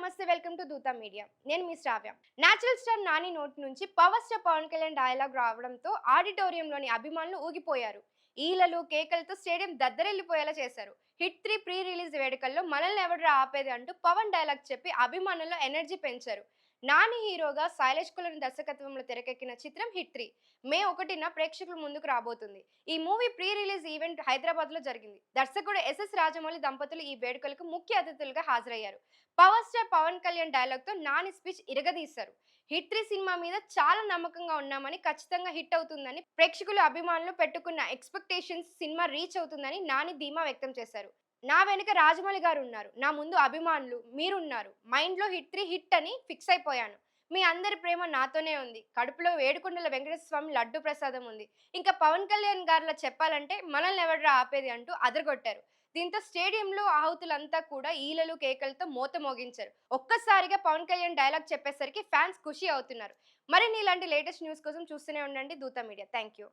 నమస్తే, welcome to Dootha media. నేను మీ శ్రావ్య. నేచురల్ స్టార్ నాని నోటి నుంచి power star Pawan Kalyan dialogue రావడంతో ఆడిటోరియంలోని అభిమానులు ఊగిపోయారు. ఈలలు కేకలతో స్టేడియం దద్దరెల్లిపోయేలా చేశారు. హిట్ 3 ప్రీ రిలీజ్ వేడుకల్లో మనల్ని ఎవడ్రా ఆపేది అంటూ పవన్ డైలాగ్ చెప్పి అభిమానుల్లో ఎనర్జీ పెంచారు. నాని హీరోగా శైలేష్ కులన్ దర్శకత్వంలో తెరకెక్కిన చిత్రం హిట్ 3 మే 1న ప్రేక్షకుల ముందుకు రాబోతుంది. ఈ movie pre release event Hyderabad లో జరిగింది. దర్శకుడు ఎస్ఎస్ రాజమౌళి దంపతులు ఈ వేడుకలకు ముఖ్య అతిథులుగా హాజరయ్యారు. Power star Pawan Kalyan dialogue తో నాని స్పీచ్ ఇరగదీశారు. హిట్ 3 సినిమా మీద చాలా నమ్మకంగా ఉన్నామని, ఖచ్చితంగా హిట్ అవుతుందని, ప్రేక్షకులు అభిమానులు పెట్టుకున్న ఎక్స్పెక్టేషన్స్ సినిమా రీచ్ అవుతుందని నాని ధీమా వ్యక్తం చేశారు. నా వెనుక రాజమౌళి గారు ఉన్నారు, నా ముందు అభిమానులు మీరున్నారు, మైండ్ లో హిట్ 3 హిట్ అని ఫిక్స్ అయిపోయాను. మీ అందరి ప్రేమ నాతోనే ఉంది. కడుపులో ఏడుకొండల వెంకటేశ్వర స్వామి లడ్డు ప్రసాదం ఉంది. ఇంకా పవన్ కళ్యాణ్ గారిలా చెప్పాలంటే మనల్ని ఎవడ్రా ఆపేది అంటూ అదరగొట్టారు. దీంతో స్టేడియంలో ఆహుతులంతా కూడా ఈలలు కేకలతో మోత మోగించారు. ఒక్కసారిగా పవన్ కళ్యాణ్ డైలాగ్ చెప్పేసరికి ఫ్యాన్స్ ఖుషి అవుతున్నారు. మరిన్ని ఇలాంటి లేటెస్ట్ న్యూస్ కోసం చూస్తూనే ఉండండి దూత మీడియా. Thank you.